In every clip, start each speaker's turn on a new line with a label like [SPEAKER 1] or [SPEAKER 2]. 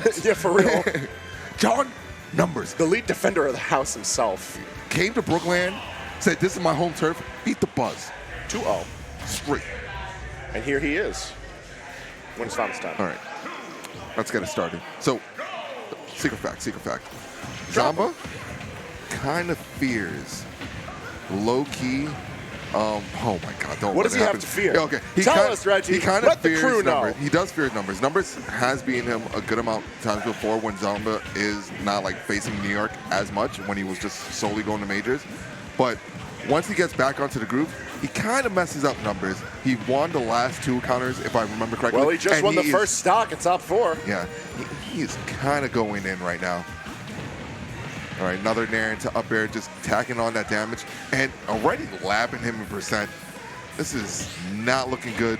[SPEAKER 1] numbers.
[SPEAKER 2] Yeah, for real.
[SPEAKER 1] John Numbers.
[SPEAKER 2] The lead defender of the house himself.
[SPEAKER 1] Came to Brookland, said, this is my home turf, beat the Buzz.
[SPEAKER 2] 2-0.
[SPEAKER 1] Straight.
[SPEAKER 2] And here he is. When it's Thomas time.
[SPEAKER 1] All right. Let's get it started. So, secret fact. Zomba kind of fears low-key. Oh my God! Don't.
[SPEAKER 2] What does he have
[SPEAKER 1] happen.
[SPEAKER 2] to fear?
[SPEAKER 1] Yeah, okay.
[SPEAKER 2] Tell us, Reggie.
[SPEAKER 1] He kind
[SPEAKER 2] Let
[SPEAKER 1] of
[SPEAKER 2] the
[SPEAKER 1] fears
[SPEAKER 2] crew know.
[SPEAKER 1] numbers. He does fear numbers. Numbers has beaten him a good amount of times before when Zomba is not like facing New York as much when he was just solely going to majors. But once he gets back onto the groove, he kind of messes up numbers. He won the last 2 encounters, if I remember correctly.
[SPEAKER 2] Well, he just won the first stock at top 4.
[SPEAKER 1] Yeah, he is kind of going in right now. All right, another Nair into up air, just tacking on that damage, and already lapping him in percent. This is not looking good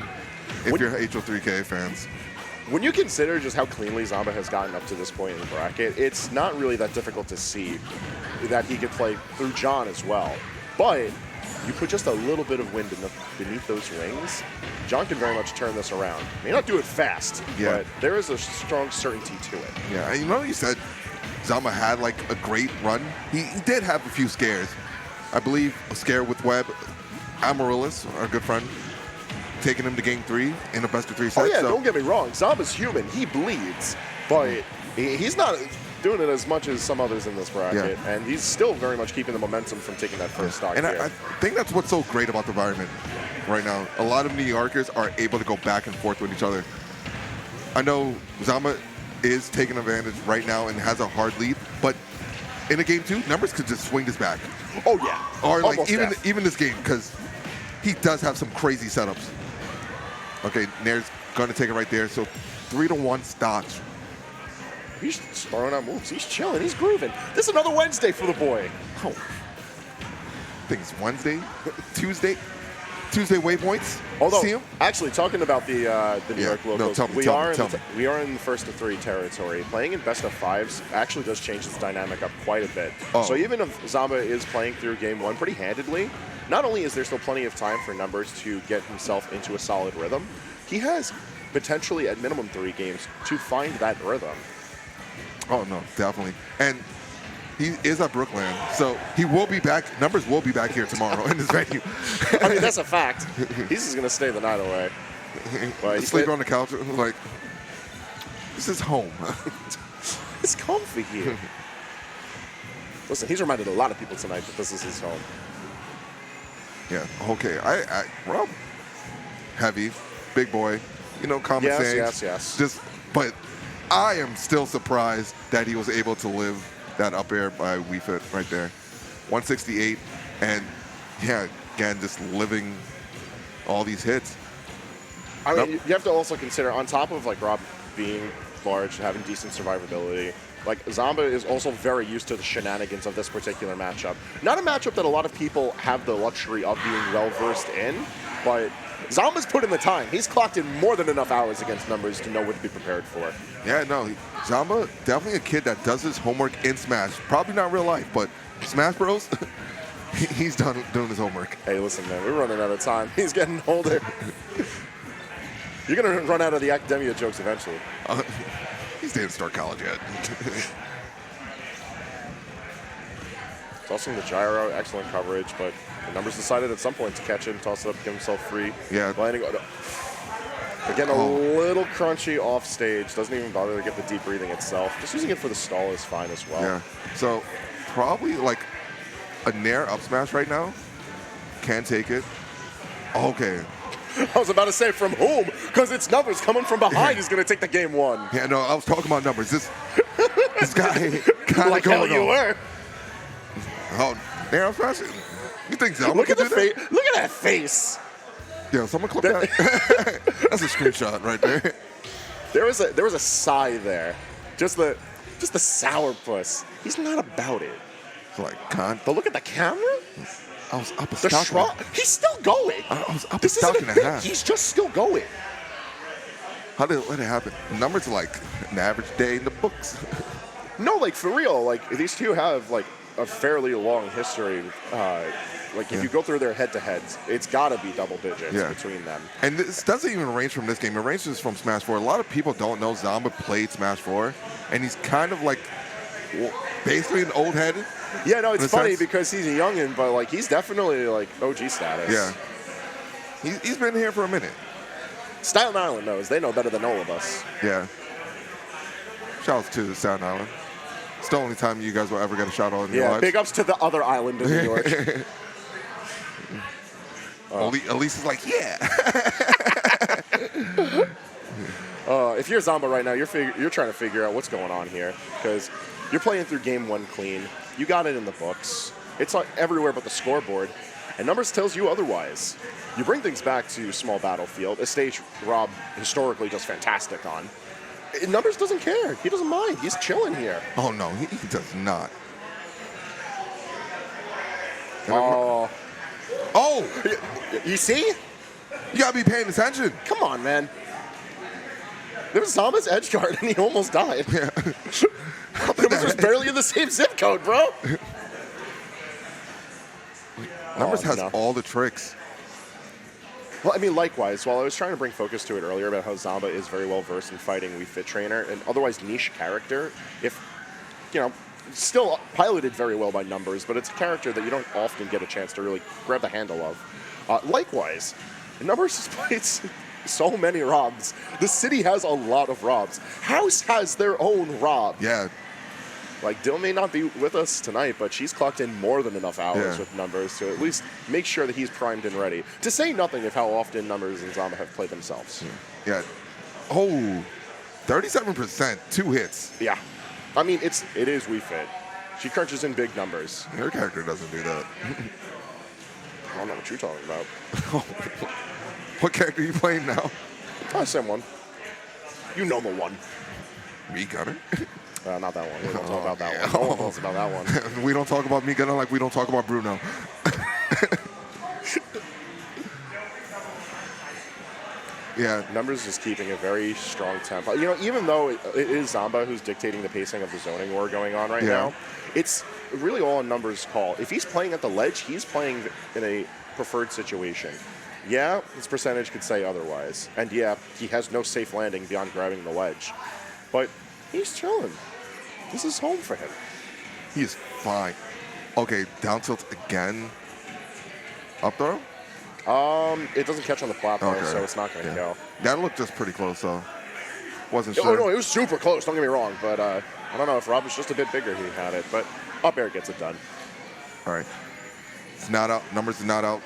[SPEAKER 1] if you're HO3K fans.
[SPEAKER 2] When you consider just how cleanly Zomba has gotten up to this point in the bracket, it's not really that difficult to see that he could play through John as well. But you put just a little bit of wind beneath those wings, John can very much turn this around. May not do it fast, but there is a strong certainty to it.
[SPEAKER 1] Yeah, and you know you said Zomba had like a great run. He did have a few scares. I believe a scare with Webb, Amaryllis, our good friend, taking him to game 3 in a best of 3 set.
[SPEAKER 2] Oh yeah, don't get me wrong. Zomba's human. He bleeds, but he's not doing it as much as some others in this bracket, and he's still very much keeping the momentum from taking that first stock.
[SPEAKER 1] And
[SPEAKER 2] here.
[SPEAKER 1] I think that's what's so great about the environment right now. A lot of New Yorkers are able to go back and forth with each other. I know Zomba is taking advantage right now and has a hard lead, but in a game 2, Numbers could just swing this back.
[SPEAKER 2] Oh yeah,
[SPEAKER 1] or like even this game, because he does have some crazy setups. Okay, Nair's going to take it right there. So 3-1 stocks.
[SPEAKER 2] He's throwing out moves. He's chilling. He's grooving. This is another Wednesday for the boy.
[SPEAKER 1] Oh, I think it's Wednesday, Tuesday waypoints.
[SPEAKER 2] Although,
[SPEAKER 1] see him?
[SPEAKER 2] Actually, talking about the New York locals,
[SPEAKER 1] tell me.
[SPEAKER 2] We are in the first of 3 territory. Playing in best of 5s actually does change its dynamic up quite a bit.
[SPEAKER 1] Oh.
[SPEAKER 2] So even if Zomba is playing through game 1 pretty handedly, not only is there still plenty of time for Numbers to get himself into a solid rhythm, he has potentially at minimum 3 games to find that rhythm.
[SPEAKER 1] Oh no, definitely. And he is at Brookland, so he will be back. Numbers will be back here tomorrow in this venue.
[SPEAKER 2] I mean, that's a fact. He's just going to stay the night away.
[SPEAKER 1] Sleep on the couch, like, this is home.
[SPEAKER 2] It's comfy here. Listen, he's reminded a lot of people tonight that this is his home.
[SPEAKER 1] Yeah, okay. Rob, heavy, big boy, common sense.
[SPEAKER 2] Yes.
[SPEAKER 1] Just, but I am still surprised that he was able to live that up air by Wii Fit right there. 168, and yeah, again, just living all these hits.
[SPEAKER 2] I mean, you have to also consider, on top of like Rob being large, having decent survivability, like Zomba is also very used to the shenanigans of this particular matchup. Not a matchup that a lot of people have the luxury of being well-versed in, but Zomba's put in the time. He's clocked in more than enough hours against Numbers to know what to be prepared for.
[SPEAKER 1] Yeah, no, Zomba, definitely a kid that does his homework in Smash. Probably not real life, but Smash Bros, he's doing his homework.
[SPEAKER 2] Hey, listen, man, we're running out of time. He's getting older. You're going to run out of the academia jokes eventually.
[SPEAKER 1] He didn't start college yet.
[SPEAKER 2] Tossing the gyro, excellent coverage, but the Numbers decided at some point to catch him, toss it up, give himself free.
[SPEAKER 1] Yeah.
[SPEAKER 2] Landing. Again, a little crunchy off stage. Doesn't even bother to get the deep breathing itself. Just using it for the stall is fine as well.
[SPEAKER 1] Yeah. So probably like a Nair up smash right now. Can take it. Okay.
[SPEAKER 2] I was about to say from whom, because it's Numbers coming from behind. He's going to take the game 1.
[SPEAKER 1] Yeah, no, I was talking about Numbers. This guy kind
[SPEAKER 2] like
[SPEAKER 1] of
[SPEAKER 2] hell
[SPEAKER 1] going
[SPEAKER 2] you
[SPEAKER 1] on.
[SPEAKER 2] were.
[SPEAKER 1] Oh, Nair up smash? You think Zomba
[SPEAKER 2] Look at
[SPEAKER 1] can
[SPEAKER 2] the
[SPEAKER 1] do that?
[SPEAKER 2] face. Look at that face.
[SPEAKER 1] Yeah, someone clip that. That's a screenshot right there.
[SPEAKER 2] There was a sigh there. Just the sourpuss. He's not about it.
[SPEAKER 1] It's like, con.
[SPEAKER 2] But look at the camera.
[SPEAKER 1] I was up a
[SPEAKER 2] The
[SPEAKER 1] stock.
[SPEAKER 2] shrug. He's still going.
[SPEAKER 1] I was up a
[SPEAKER 2] This
[SPEAKER 1] stock
[SPEAKER 2] isn't
[SPEAKER 1] and
[SPEAKER 2] a
[SPEAKER 1] a
[SPEAKER 2] thing.
[SPEAKER 1] half.
[SPEAKER 2] He's just still going.
[SPEAKER 1] How did it happen? Numbers are like an average day in the books.
[SPEAKER 2] No, like for real. Like these two have like a fairly long history. Like if you go through their head-to-heads, it's got to be double digits between them.
[SPEAKER 1] And this doesn't even range from this game. It ranges from Smash 4. A lot of people don't know Zomba played Smash 4. and he's kind of like basically an old head.
[SPEAKER 2] Yeah, no, it's funny because he's a youngin, but like he's definitely like OG status.
[SPEAKER 1] Yeah. He's been here for a minute.
[SPEAKER 2] Staten Island knows. They know better than all of us.
[SPEAKER 1] Yeah. Shouts to Staten Island. It's the only time you guys will ever get a shout out in your lives.
[SPEAKER 2] Big ups to the other island in New York.
[SPEAKER 1] Elise is like, yeah.
[SPEAKER 2] If you're Zomba right now, you're trying to figure out what's going on here because you're playing through game one clean. You got it in the books. It's everywhere but the scoreboard, and numbers tells you otherwise. You bring things back to small battlefield, a stage Rob historically does fantastic on. Numbers doesn't care. He doesn't mind. He's chilling here.
[SPEAKER 1] Oh no, he does not.
[SPEAKER 2] Oh. You see?
[SPEAKER 1] You gotta be paying attention.
[SPEAKER 2] Come on, man. There was Zomba's edge guard, and he almost died.
[SPEAKER 1] Yeah.
[SPEAKER 2] Numbers was barely in the same zip code, bro.
[SPEAKER 1] Numbers has all the tricks.
[SPEAKER 2] Well, I mean, likewise, while I was trying to bring focus to it earlier about how Zomba is very well versed in fighting Wii Fit Trainer, an otherwise niche character, still piloted very well by Numbers, but it's a character that you don't often get a chance to really grab the handle of. Likewise, Numbers has played so many Robs. The city has a lot of Robs. House has their own Rob.
[SPEAKER 1] Yeah.
[SPEAKER 2] Like, Dill may not be with us tonight, but she's clocked in more than enough hours with Numbers to at least make sure that he's primed and ready. To say nothing of how often Numbers and Zomba have played themselves.
[SPEAKER 1] Yeah. Oh, 37%, 2 hits.
[SPEAKER 2] Yeah. I mean, it is Wii Fit. She crunches in big numbers.
[SPEAKER 1] Her character doesn't do that.
[SPEAKER 2] I don't know what you're talking about.
[SPEAKER 1] What character are you playing now?
[SPEAKER 2] Same one. You know the one.
[SPEAKER 1] Me Gunner?
[SPEAKER 2] Not that one. We don't talk about that one. No one talks about that one.
[SPEAKER 1] We don't talk about Me Gunner like we don't talk about Bruno. Yeah.
[SPEAKER 2] Numbers is keeping a very strong tempo. Even though it is Zomba who's dictating the pacing of the zoning war going on right now, it's really all on Numbers' call. If he's playing at the ledge, he's playing in a preferred situation. Yeah, his percentage could say otherwise. And yeah, he has no safe landing beyond grabbing the ledge. But he's chilling. This is home for him.
[SPEAKER 1] He's fine. Okay, down tilt again. Up throw?
[SPEAKER 2] It doesn't catch on the platform, so it's not going to go.
[SPEAKER 1] That looked just pretty close, though. Wasn't sure.
[SPEAKER 2] Oh, no, it was super close. Don't get me wrong. But I don't know if Rob was just a bit bigger, he had it. But up air gets it done.
[SPEAKER 1] All right. It's not out. Numbers is not out.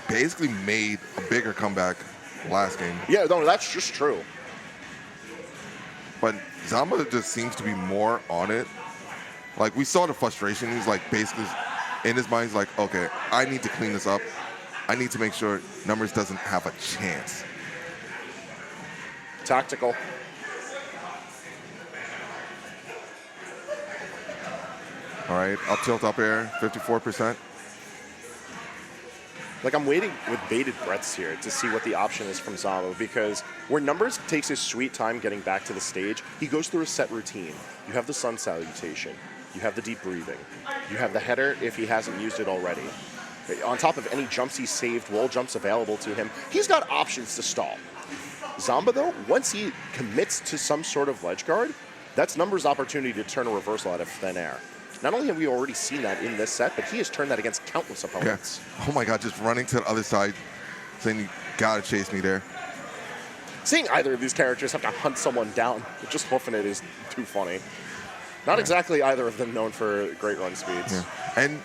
[SPEAKER 1] Basically made a bigger comeback last game.
[SPEAKER 2] Yeah, no, that's just true.
[SPEAKER 1] But Zomba just seems to be more on it. Like, we saw the frustration. He's like, basically, in his mind, he's like, okay, I need to clean this up. I need to make sure Numbers doesn't have a chance.
[SPEAKER 2] Tactical.
[SPEAKER 1] All right, up tilt, up air, 54%.
[SPEAKER 2] Like, I'm waiting with bated breaths here to see what the option is from Zomba, because where Numbers takes his sweet time getting back to the stage, he goes through a set routine. You have the sun salutation. You have the deep breathing. You have the header if he hasn't used it already. On top of any jumps he's saved, wall jumps available to him, he's got options to stall. Zomba, though, once he commits to some sort of ledge guard, that's Numbers' opportunity to turn a reversal out of thin air. Not only have we already seen that in this set, but he has turned that against countless opponents.
[SPEAKER 1] Yeah. Oh my God, just running to the other side, saying, you gotta chase me there.
[SPEAKER 2] Seeing either of these characters have to hunt someone down, just hoofing it is too funny. Not exactly either of them known for great run speeds.
[SPEAKER 1] Yeah. And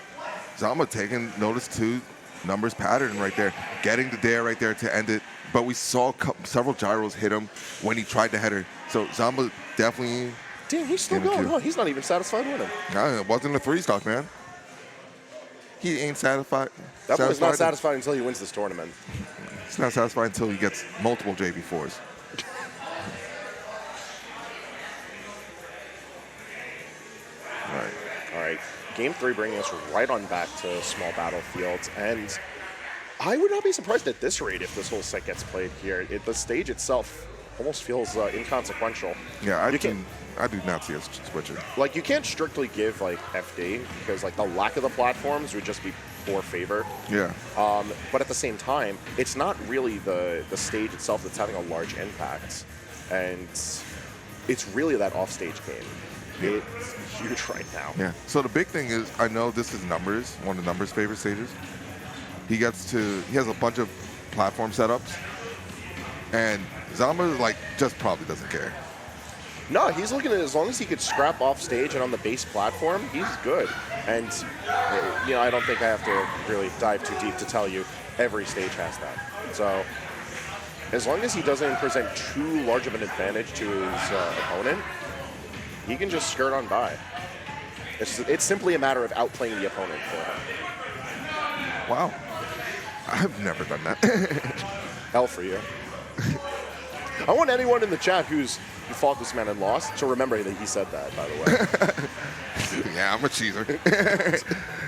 [SPEAKER 1] Zomba taking notice to Numbers' pattern right there, getting the dare right there to end it. But we saw several gyros hit him when he tried to header. So Zomba definitely...
[SPEAKER 2] Damn, he's still going, huh? He's not even satisfied with him.
[SPEAKER 1] No, it wasn't a 3-stock, man. He ain't satisfied.
[SPEAKER 2] That boy's not satisfied until he wins this tournament.
[SPEAKER 1] He's not satisfied until he gets multiple JV4s.
[SPEAKER 2] All right. Game 3 bringing us right on back to small battlefields. And I would not be surprised at this rate if this whole set gets played here. The stage itself almost feels inconsequential.
[SPEAKER 1] Yeah, I do not see us switching.
[SPEAKER 2] Like, you can't strictly give, like, FD, because, like, the lack of the platforms would just be poor favor.
[SPEAKER 1] Yeah.
[SPEAKER 2] But at the same time, it's not really the stage itself that's having a large impact. And it's really that offstage game. It's huge right now.
[SPEAKER 1] Yeah. So the big thing is, I know this is Numbers, one of Numbers' favorite stages. He has a bunch of platform setups, and Zomba like just probably doesn't care.
[SPEAKER 2] No, he's looking at, as long as he could scrap off stage and on the base platform, he's good. And, I don't think I have to really dive too deep to tell you every stage has that. So, as long as he doesn't present too large of an advantage to his opponent, he can just skirt on by. It's simply a matter of outplaying the opponent for him.
[SPEAKER 1] Wow. I've never done that.
[SPEAKER 2] Hell for you. I want anyone in the chat who fought this man and lost to remember that he said that, by the way.
[SPEAKER 1] Yeah, I'm a cheeser.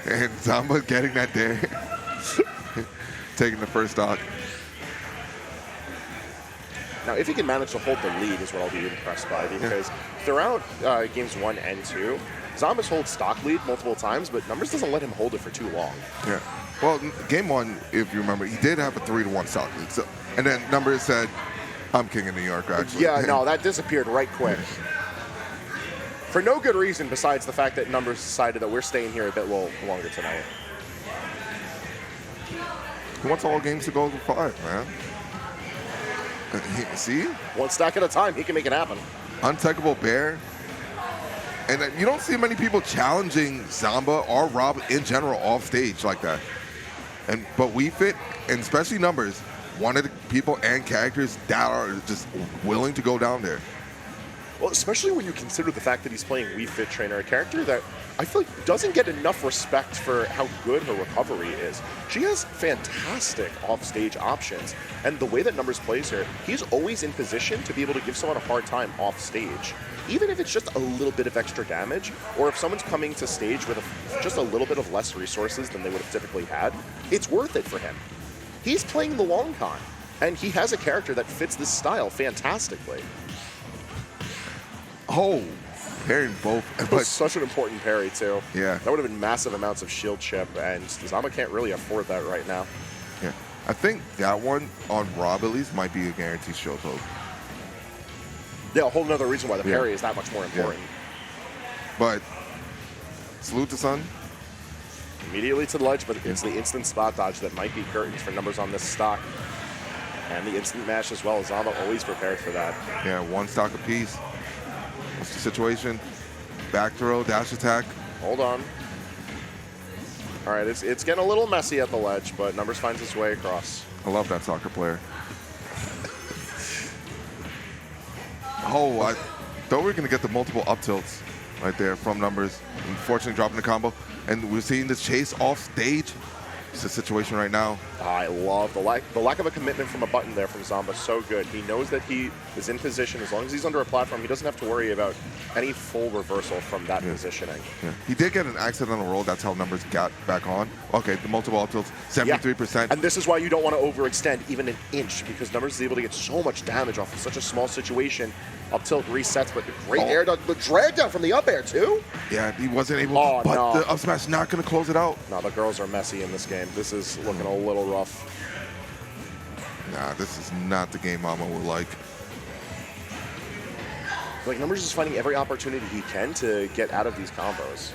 [SPEAKER 1] And Zomba getting that there. Taking the first stock.
[SPEAKER 2] Now, if he can manage to hold the lead is what I'll be impressed by, because throughout games 1 and 2, Zomba's holds stock lead multiple times, but Numbers doesn't let him hold it for too long.
[SPEAKER 1] Yeah. Well, game 1, if you remember, he did have a 3-1 stock lead. So, and then Numbers said, I'm king of New York, actually.
[SPEAKER 2] Yeah, no, that disappeared right quick. For no good reason besides the fact that Numbers decided that we're staying here a bit longer tonight.
[SPEAKER 1] He wants all games to go to 5, man. See?
[SPEAKER 2] One stack at a time, he can make it happen.
[SPEAKER 1] Untechable bear. And you don't see many people challenging Zomba or Rob in general off stage like that. But We Fit, and especially Numbers, wanted people and characters that are just willing to go down there.
[SPEAKER 2] Well, especially when you consider the fact that he's playing Wii Fit Trainer, a character that I feel like doesn't get enough respect for how good her recovery is. She has fantastic off-stage options, and the way that Numbers plays her, he's always in position to be able to give someone a hard time off-stage. Even if it's just a little bit of extra damage, or if someone's coming to stage with just a little bit of less resources than they would have typically had, it's worth it for him. He's playing the long con, and he has a character that fits this style fantastically.
[SPEAKER 1] Oh, parrying both.
[SPEAKER 2] It was such an important parry, too.
[SPEAKER 1] Yeah.
[SPEAKER 2] That would have been massive amounts of shield chip, and Zomba can't really afford that right now.
[SPEAKER 1] Yeah. I think that one, on Rob at least, might be a guaranteed shield hook.
[SPEAKER 2] Yeah, a whole nother reason why the parry is that much more important.
[SPEAKER 1] Yeah. But, salute to Sun.
[SPEAKER 2] Immediately to the ledge, but it's the instant spot dodge that might be curtains for Numbers on this stock. And the instant mash as well. Zomba always prepared for that.
[SPEAKER 1] Yeah, one stock apiece. What's the situation? Back throw, dash attack.
[SPEAKER 2] Hold on. All right, it's getting a little messy at the ledge, but Numbers finds his way across.
[SPEAKER 1] I love that soccer player. Oh, I thought we were going to get the multiple up tilts right there from Numbers. Unfortunately, dropping the combo. And we're seeing this chase off stage. It's the situation right now.
[SPEAKER 2] I love the lack of a commitment from a button there from Zomba. So good. He knows that he is in position. As long as he's under a platform, he doesn't have to worry about any full reversal from that positioning.
[SPEAKER 1] Yeah. He did get an accidental roll. That's how Numbers got back on. Okay, the multiple up tilts, 73%.
[SPEAKER 2] Yeah. And this is why you don't want to overextend even an inch, because Numbers is able to get so much damage off of such a small situation. Up tilt resets, but the great air dodge, the drag down from the up air too.
[SPEAKER 1] Yeah, he wasn't able to, but the up smash not going to close it out.
[SPEAKER 2] No, the girls are messy in this game. This is looking a little rough.
[SPEAKER 1] Nah, this is not the game Mama would like.
[SPEAKER 2] Like, Numbers is finding every opportunity he can to get out of these combos.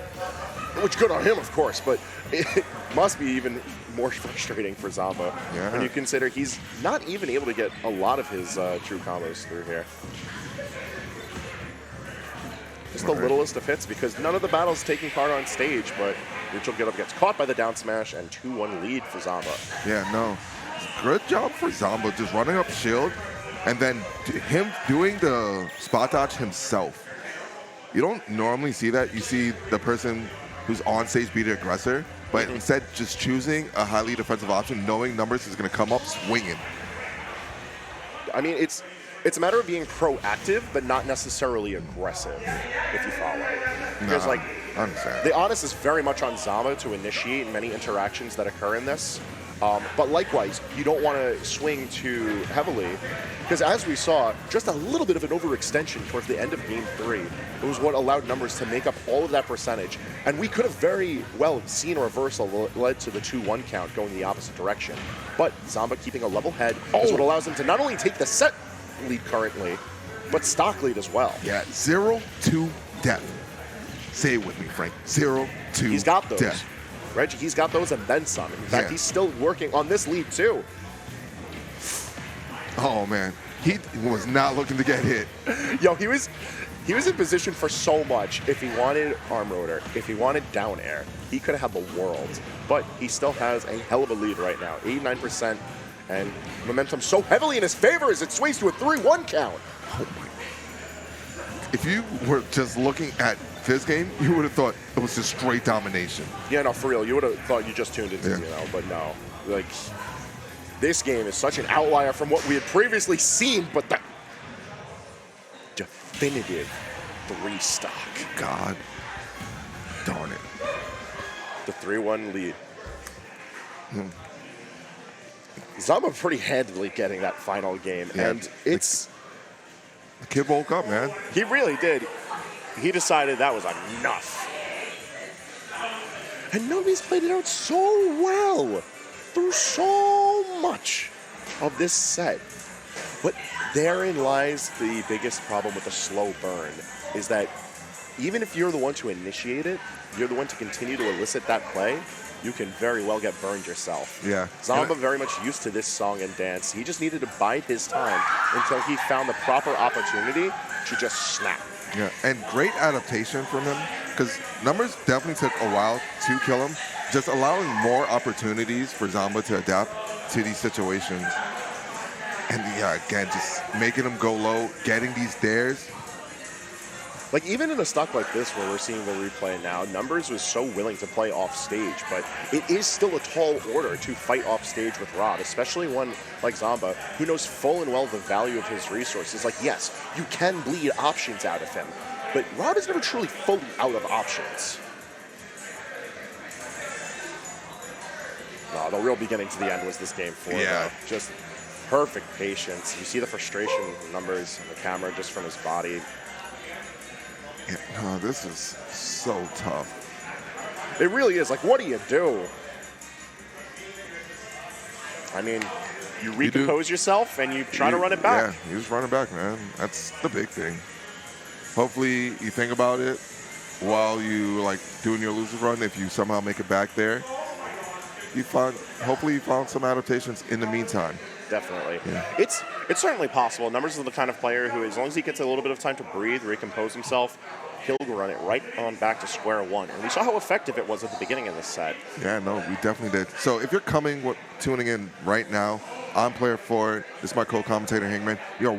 [SPEAKER 2] Which good on him, of course, but it must be even more frustrating for Zomba when you consider he's not even able to get a lot of his true combos through here. Just the littlest of hits, because none of the battles taking part on stage, but Rachel Get-Up gets caught by the down smash and 2-1 lead for Zomba.
[SPEAKER 1] Yeah, no. Good job for Zomba, just running up shield, and then him doing the spot dodge himself. You don't normally see that. You see the person who's on stage be the aggressor, but instead just choosing a highly defensive option, knowing Numbers is going to come up swinging.
[SPEAKER 2] I mean, it's a matter of being proactive, but not necessarily aggressive, if you follow. Because, like, the onus is very much on Zomba to initiate many interactions that occur in this. But likewise, you don't want to swing too heavily, because as we saw, just a little bit of an overextension towards the end of Game 3 was what allowed Numbers to make up all of that percentage. And we could have very well seen a reversal that led to the 2-1 count going the opposite direction. But Zomba keeping a level head is what allows him to not only take the set lead currently, but stock lead as well.
[SPEAKER 1] Yeah, 0-2 death. Say it with me, Frank. 0-2
[SPEAKER 2] He's got those.
[SPEAKER 1] death.
[SPEAKER 2] Reggie, he's got those and then some. In fact,
[SPEAKER 1] Yeah.
[SPEAKER 2] he's still working on this lead too.
[SPEAKER 1] Oh, man. He was not looking to get hit.
[SPEAKER 2] Yo, he was in position for so much. If he wanted arm rotor, if he wanted down air, he could have had the world. But he still has a hell of a lead right now, 89%, and momentum so heavily in his favor as it swings to a 3-1 count.
[SPEAKER 1] Oh my. If you were just looking at this game, you would have thought it was just straight domination.
[SPEAKER 2] Yeah, no, for real. You would have thought you just tuned into
[SPEAKER 1] Yeah.
[SPEAKER 2] Zeno, but no. Like, this game is such an outlier from what we had previously seen, but the definitive 3 stock.
[SPEAKER 1] God darn it.
[SPEAKER 2] The 3-1 lead. Zomba pretty handily getting that final game,
[SPEAKER 1] Yeah.
[SPEAKER 2] and it's...
[SPEAKER 1] The kid woke up, man.
[SPEAKER 2] He really did. He decided that was enough. And nobody's played it out so well through so much of this set. But therein lies the biggest problem with the slow burn, is that even if you're the one to initiate it, you're the one to continue to elicit that play, you can very well get burned yourself.
[SPEAKER 1] Yeah.
[SPEAKER 2] Zomba very much used to this song and dance. He just needed to bide his time until he found the proper opportunity to just snap.
[SPEAKER 1] Yeah, and great adaptation from him, because Numbers definitely took a while to kill him, just allowing more opportunities for Zomba to adapt to these situations. And yeah, again, just making him go low, getting these dares.
[SPEAKER 2] Like, even in a stock like this where we're seeing the replay now, Numbers was so willing to play off stage, but it is still a tall order to fight off stage with Rob, especially one like Zomba, who knows full and well the value of his resources. Like, yes, you can bleed options out of him, but Rob is never truly fully out of options. No, the real beginning to the end was this game 4,
[SPEAKER 1] Yeah.
[SPEAKER 2] though. Just perfect patience. You see the frustration in Numbers on the camera just from his body.
[SPEAKER 1] Yeah, no, this is so tough.
[SPEAKER 2] It really is. Like, what do you do? I mean, you recompose yourself and you try to run it back.
[SPEAKER 1] Yeah, you just run it back, man. That's the big thing. Hopefully you think about it while you like doing your loser run. If you somehow make it back there, hopefully you found some adaptations in the meantime.
[SPEAKER 2] Definitely.
[SPEAKER 1] Yeah.
[SPEAKER 2] It's certainly possible. Numbers is the kind of player who, as long as he gets a little bit of time to breathe, recompose himself, he'll run it right on back to square one. And we saw how effective it was at the beginning of this set.
[SPEAKER 1] Yeah, no, we definitely did. So if you're tuning in right now, I'm Player 4. This is my co-commentator, Hangman. You're